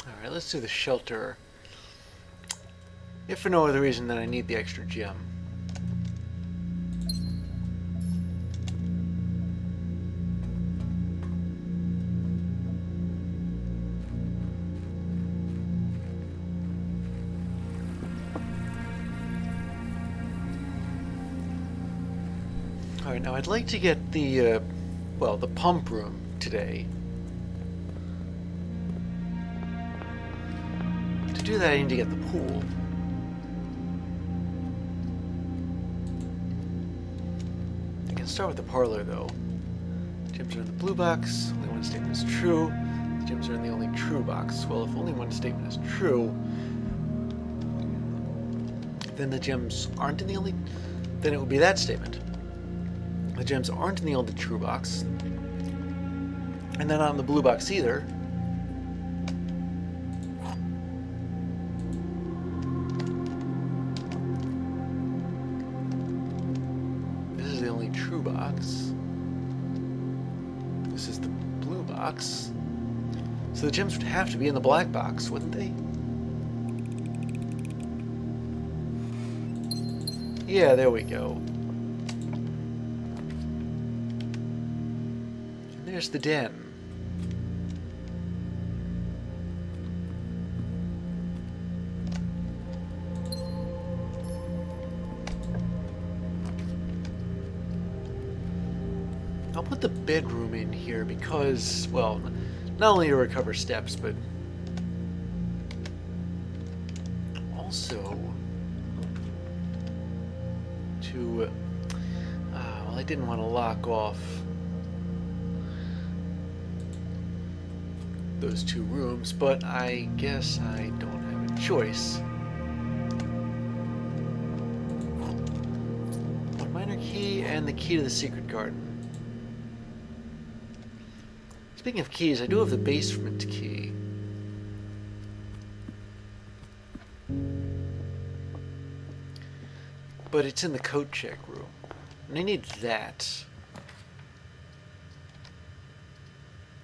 Alright, let's do the shelter. If for no other reason than I need the extra gem. Alright, now I'd like to get the, well, the pump room today. To do that, I need to get the pool. I can start with the parlor, though. Gems are in the blue box. Only one statement is true. The gems are in the only true box. Well, if only one statement is true, then the gems aren't in the only... Then it would be that statement. The gems aren't in the only true box. And they're not in the blue box either. This is the only true box. This is the blue box. So the gems would have to be in the black box, wouldn't they? Yeah, there we go. And there's the den. I'll put the bedroom in here because, well, not only to recover steps, but also to, well, I didn't want to lock off those two rooms, but I guess I don't have a choice. One minor key and the key to the secret garden. Speaking of keys, I do have the basement key. But it's in the coat check room. And I need that.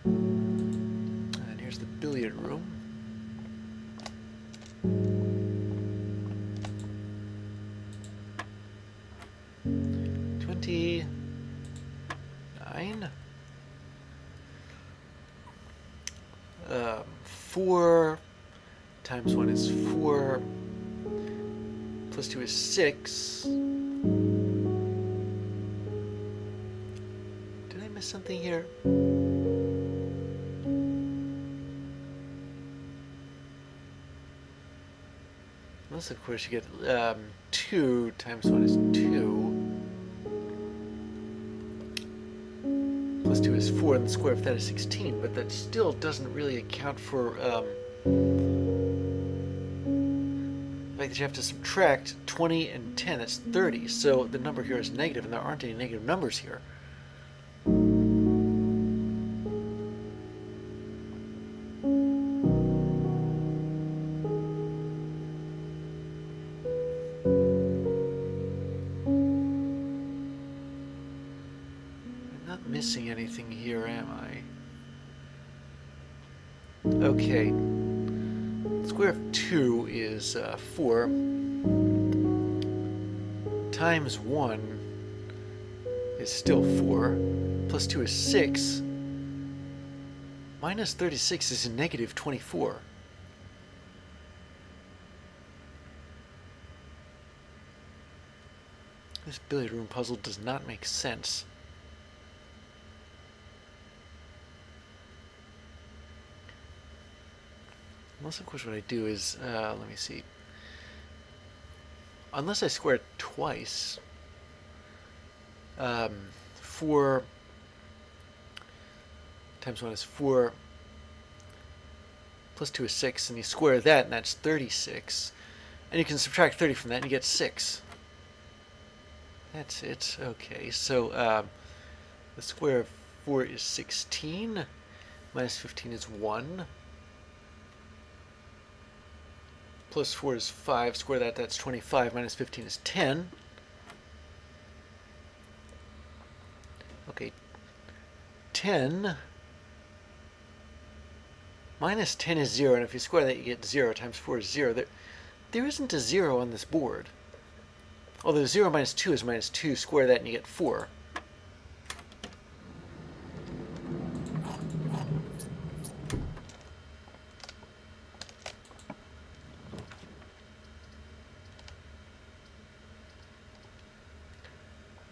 And here's the billiard room. $29. 4 times 1 is 4. Plus 2 is 6. Did I miss something here? Unless, of course, you get 2 times 1 is 2. Plus 2 is 4, and the square of that is 16, but that still doesn't really account for the fact that you have to subtract 20 and 10, that's 30, so the number here is negative, and there aren't any negative numbers here. Missing anything here, am I? Okay. Square of 2 is 4 times 1 is still 4 plus 2 is 6 minus 36 is a negative 24. This billiard room puzzle does not make sense. Unless, of course, what I do is, let me see. Unless I square it twice, 4 times 1 is 4, plus 2 is 6, and you square that, and that's 36. And you can subtract 30 from that, and you get 6. That's it. Okay, so the square of 4 is 16. Minus 15 is 1. Plus 4 is 5. Square that, that's 25. Minus 15 is 10. Okay, 10. Minus 10 is 0, and if you square that, you get 0 times 4 is 0. There isn't a 0 on this board. Although 0 minus 2 is minus 2. Square that, and you get 4.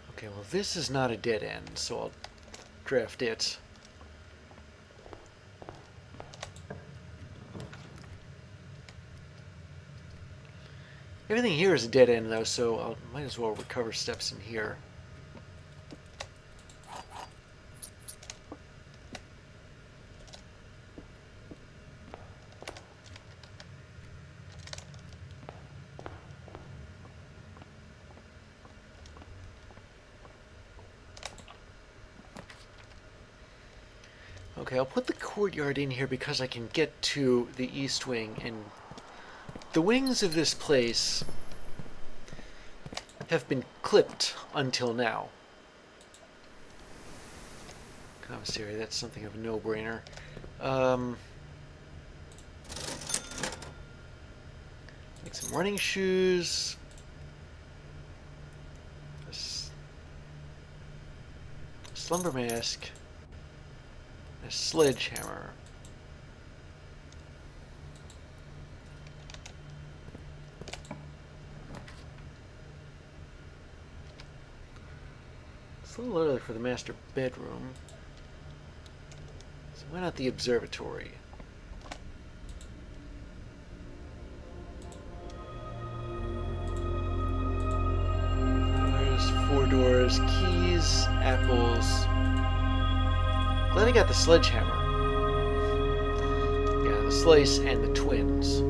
Okay, well, this is not a dead end, so I'll draft it. Everything here is a dead end, though, so I might as well recover steps in here. Okay, I'll put the courtyard in here because I can get to the east wing, and the wings of this place have been clipped until now. Commissary, that's something of a no-brainer. Make some running shoes. A slumber mask. A sledgehammer. It's a little early for the master bedroom. So why not the observatory? There's 4 doors, keys, apples. Glad I got the sledgehammer. Yeah, the slice and the twins.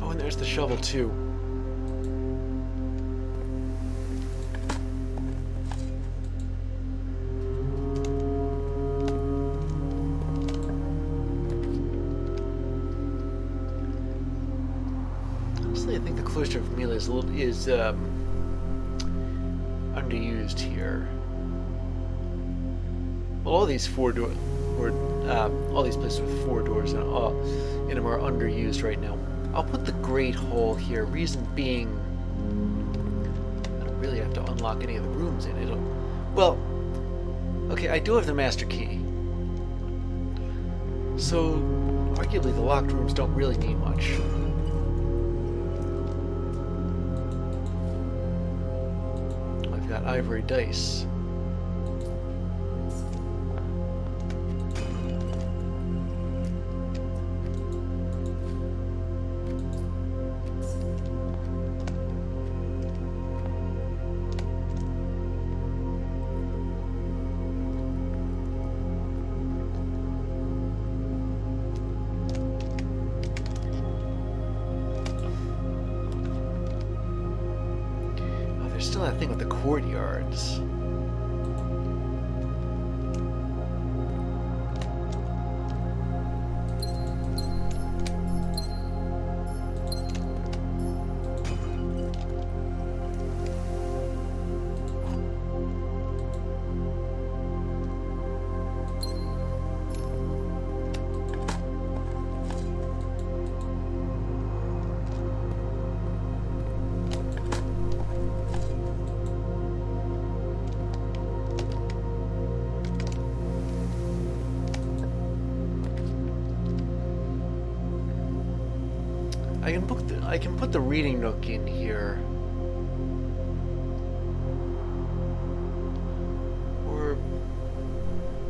Oh, and there's the shovel too. Honestly, I think the cloister of Mila is underused here. Well, all these all these places with 4 doors in them are underused right now. I'll put the Great Hall here. Reason being, I don't really have to unlock any of the rooms in it. Well, okay, I do have the master key, so arguably the locked rooms don't really need much. Got ivory dice. Still that thing with the courtyards. I can put the reading nook in here. Or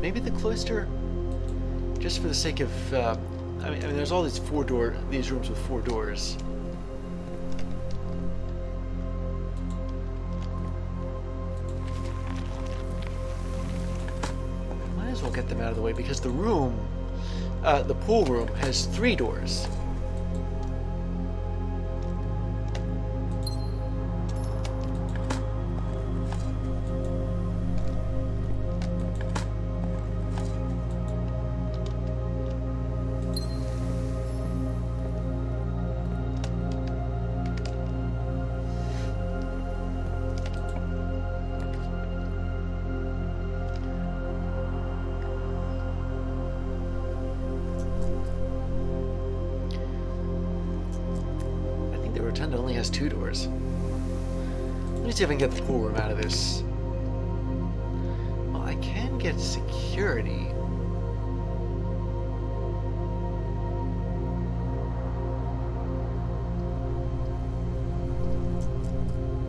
maybe the cloister? Just for the sake of I mean there's all these these rooms with 4 doors. Might as well get them out of the way because the pool room has 3 doors. rotunda only has 2 doors. Let me see if I can get the pool room out of this. Well, I can get security.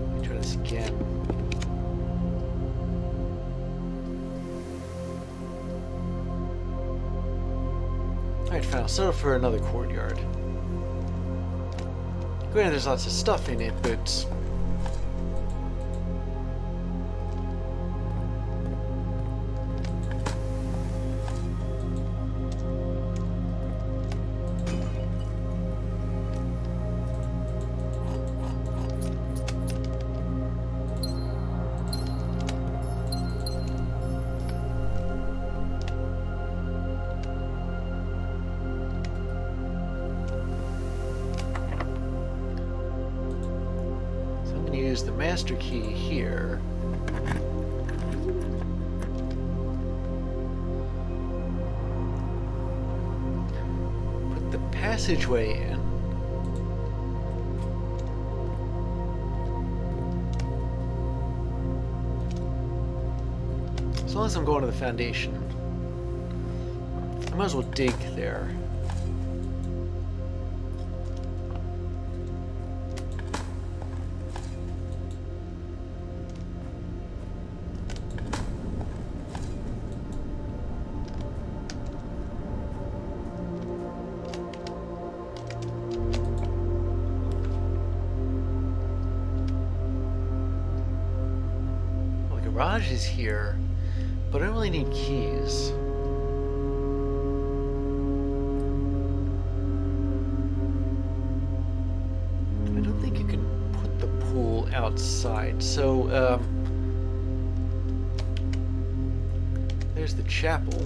Let me try this again. Alright, fine. I'll settle for another courtyard. Granted, there's lots of stuff in it, but... use the master key here. Put the passageway in. As long as I'm going to the foundation, I might as well dig there. Garage is here, but I don't really need keys. I don't think you can put the pool outside, so there's the chapel.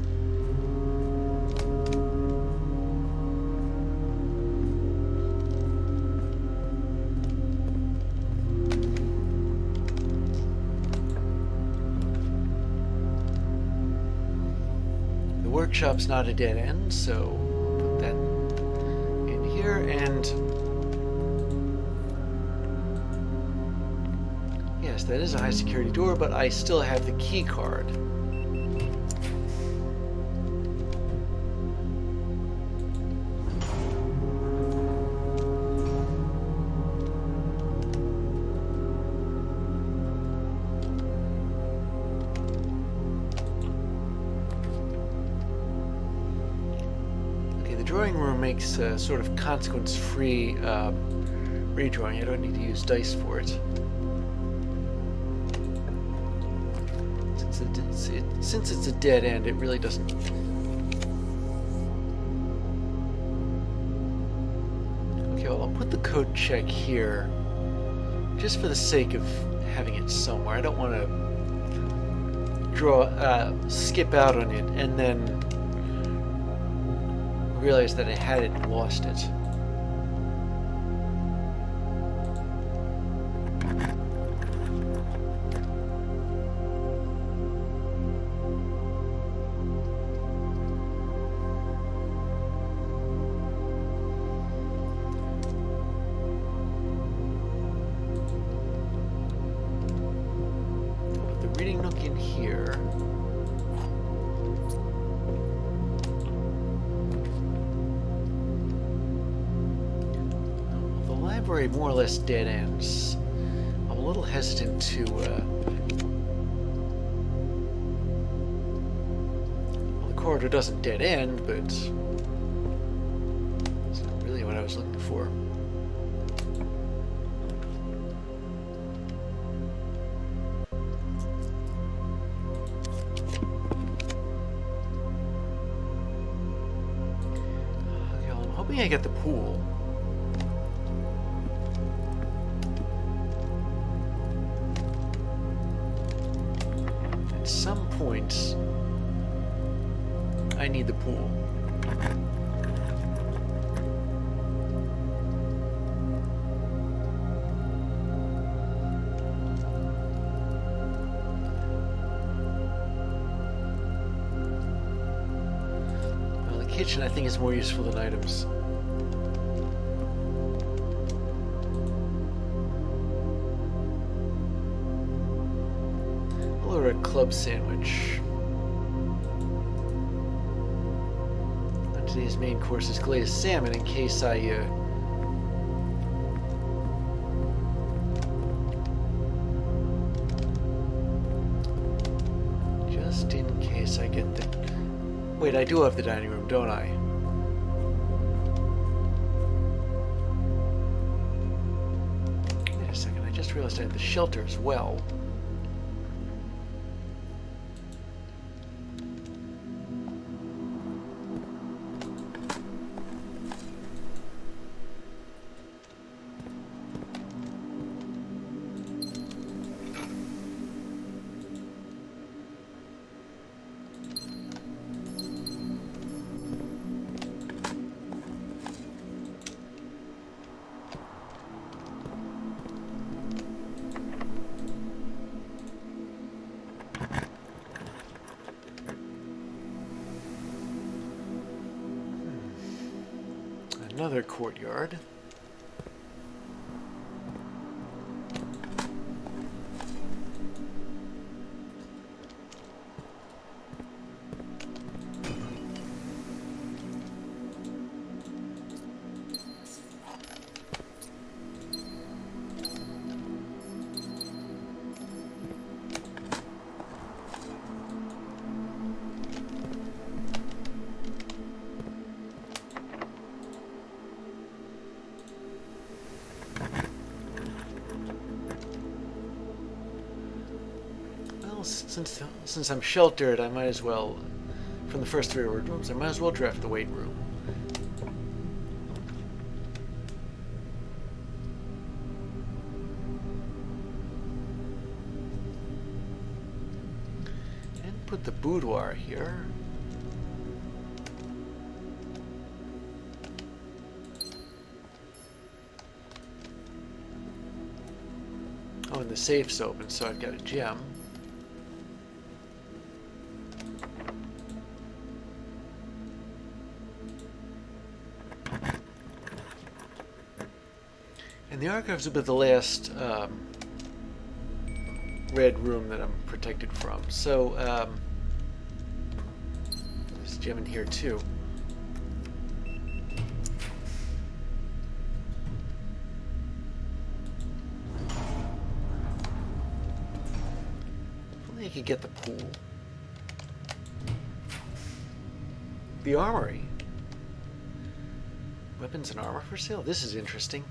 Workshop's not a dead end, so put that in here, and yes, that is a high security door, but I still have the key card. Drawing room makes sort of consequence-free redrawing. I don't need to use dice for it. Since it's a dead end, it really doesn't. Okay, well, I'll put the code check here, just for the sake of having it somewhere. I don't want to skip out on it and then realized that I had it and lost it. Put the reading nook in here. Library more or less dead ends. I'm a little hesitant to well, the corridor doesn't dead end, but it's not really what I was looking for. Okay, well, I'm hoping I get the pool. At some point, I need the pool. Well, the kitchen, I think, is more useful than items. another club sandwich. Today's main course is glazed salmon, in case just in case I get the... Wait, I do have the dining room, don't I? Wait a second, I just realized I had the shelter as well. Another courtyard. Since I'm sheltered, I might as well, from the first 3 rooms, I might as well draft the weight room. And put the boudoir here. Oh, and the safe's open, so I've got a gem. And the archives will be the last red room that I'm protected from. So there's a gem in here too. If only I could get the pool. The armory. Weapons and armor for sale. This is interesting.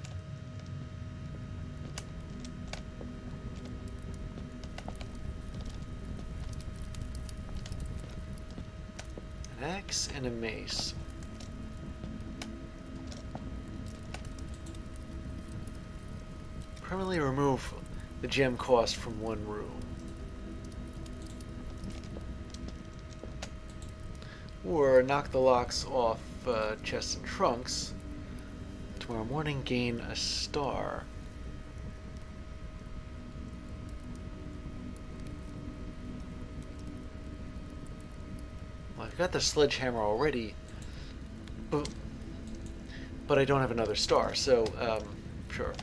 Axe and a mace. Permanently remove the gem cost from one room. Or knock the locks off chests and trunks. Tomorrow morning, gain a star. I've got the sledgehammer already, but I don't have another star, so, sure.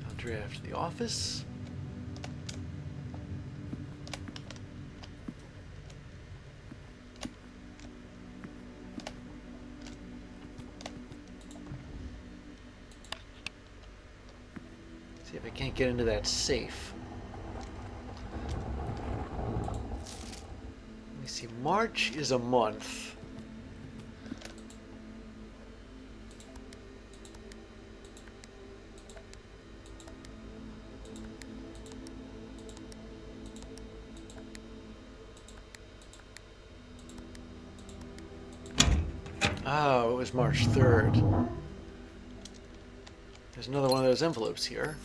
I'll draft the office. See if I can't get into that safe. Let me see. March is a month. Oh, it was March 3rd. There's another one of those envelopes here.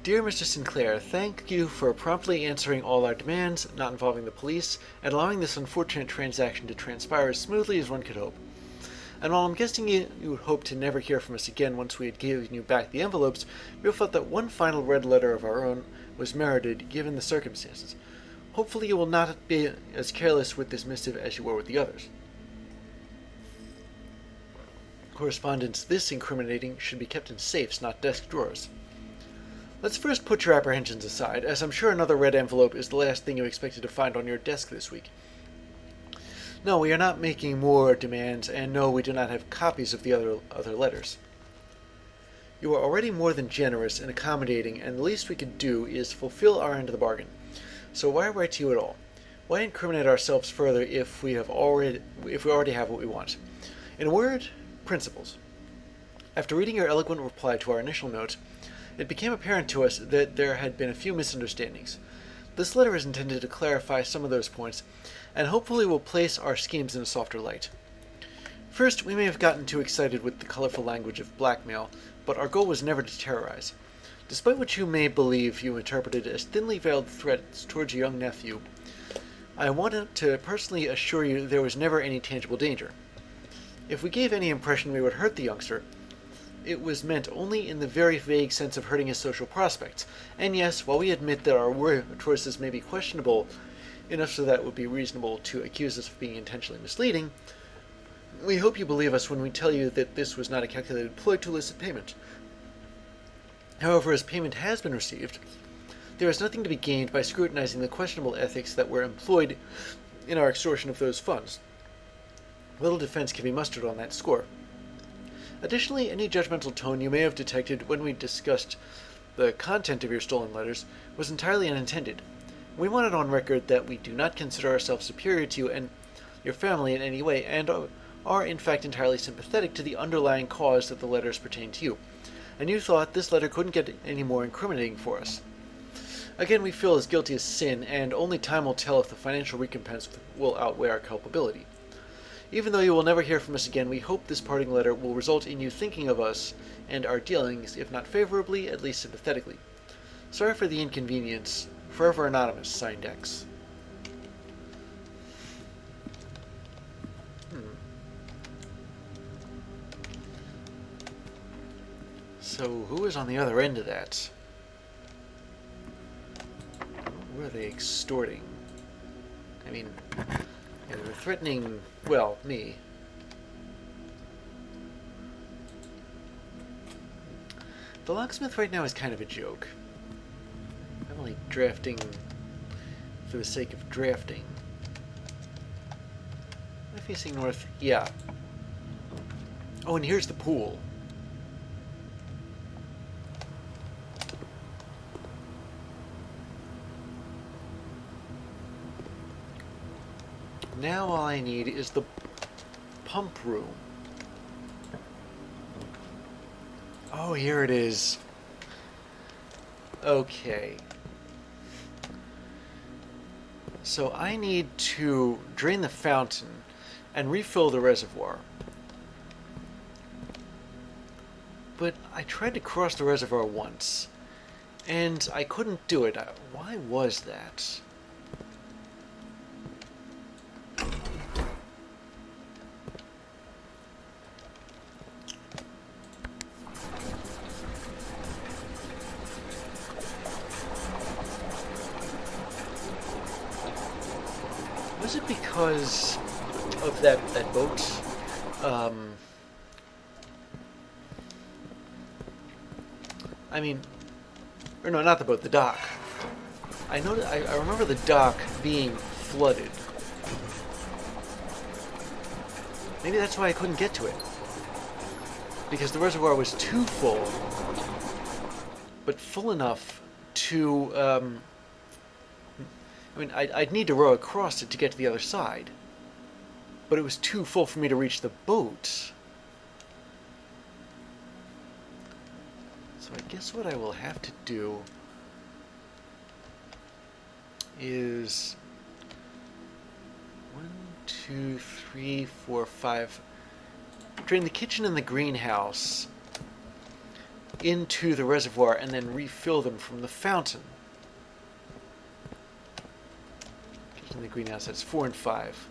Dear Mr. Sinclair, thank you for promptly answering all our demands, not involving the police, and allowing this unfortunate transaction to transpire as smoothly as one could hope. And while I'm guessing you would hope to never hear from us again once we had given you back the envelopes, we felt that one final red letter of our own was merited given the circumstances. Hopefully you will not be as careless with this missive as you were with the others. Correspondence this incriminating should be kept in safes, not desk drawers. Let's first put your apprehensions aside, as I'm sure another red envelope is the last thing you expected to find on your desk this week. No, we are not making more demands, and no, we do not have copies of the other letters. You are already more than generous and accommodating, and the least we could do is fulfill our end of the bargain. So why write to you at all? Why incriminate ourselves further if we already have what we want? In a word, principles. After reading your eloquent reply to our initial note, it became apparent to us that there had been a few misunderstandings. This letter is intended to clarify some of those points, and hopefully will place our schemes in a softer light. First, we may have gotten too excited with the colorful language of blackmail, but our goal was never to terrorize. Despite what you may believe you interpreted as thinly veiled threats towards your young nephew, I wanted to personally assure you there was never any tangible danger. If we gave any impression we would hurt the youngster, it was meant only in the very vague sense of hurting his social prospects. And yes, while we admit that our word choices may be questionable, enough so that it would be reasonable to accuse us of being intentionally misleading, we hope you believe us when we tell you that this was not a calculated ploy to elicit payment. However, as payment has been received, there is nothing to be gained by scrutinizing the questionable ethics that were employed in our extortion of those funds. Little defense can be mustered on that score. Additionally, any judgmental tone you may have detected when we discussed the content of your stolen letters was entirely unintended. We want it on record that we do not consider ourselves superior to you and your family in any way, and are in fact entirely sympathetic to the underlying cause that the letters pertain to you. And you thought this letter couldn't get any more incriminating for us. Again, we feel as guilty as sin, and only time will tell if the financial recompense will outweigh our culpability. Even though you will never hear from us again, we hope this parting letter will result in you thinking of us and our dealings, if not favorably, at least sympathetically. Sorry for the inconvenience. Forever Anonymous, signed X. So, who is on the other end of that? Who are they extorting? I mean, yeah, they're threatening, well, me. The locksmith right now is kind of a joke. I'm only drafting for the sake of drafting. Am I facing north? Yeah. Oh, and here's the pool. Now all I need is the pump room. Oh, here it is. Okay. So I need to drain the fountain and refill the reservoir. But I tried to cross the reservoir once, and I couldn't do it. Why was that? Was it because of that boat? I mean, or no, not the boat, the dock. I remember the dock being flooded. Maybe that's why I couldn't get to it. Because the reservoir was too full, but full enough to, I mean, I'd need to row across it to get to the other side. But it was too full for me to reach the boat. So I guess what I will have to do is 1, 2, 3, 4, 5. Drain the kitchen and the greenhouse into the reservoir and then refill them from the fountain. Kitchen and the greenhouse, that's 4 and 5.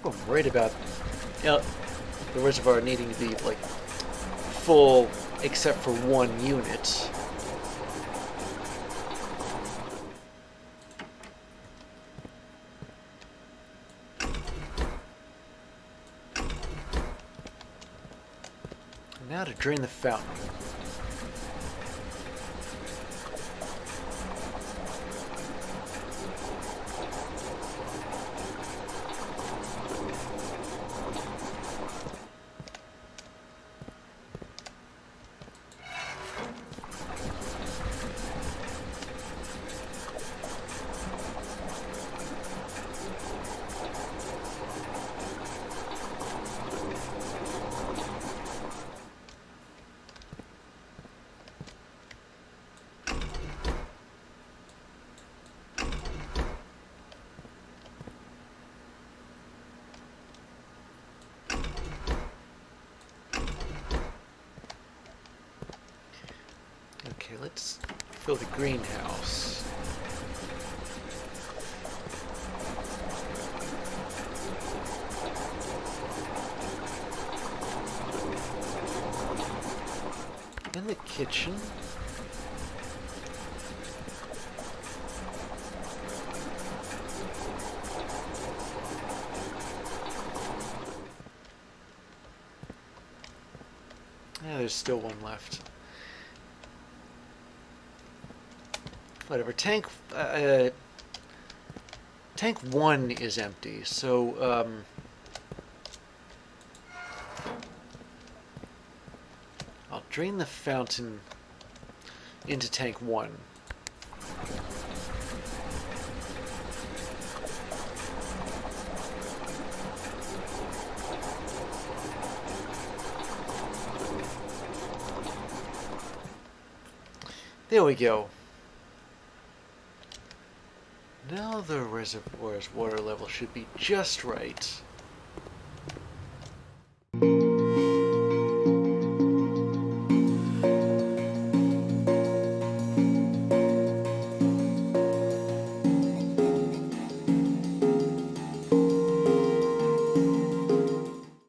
hope I'm right about the reservoir needing to be like full except for one unit. Now to drain the fountain. Okay, let's fill the greenhouse. And the kitchen. Yeah, there's still one left. Whatever. Tank 1 is empty, so I'll drain the fountain into tank 1. There we go. Now the reservoir's water level should be just right.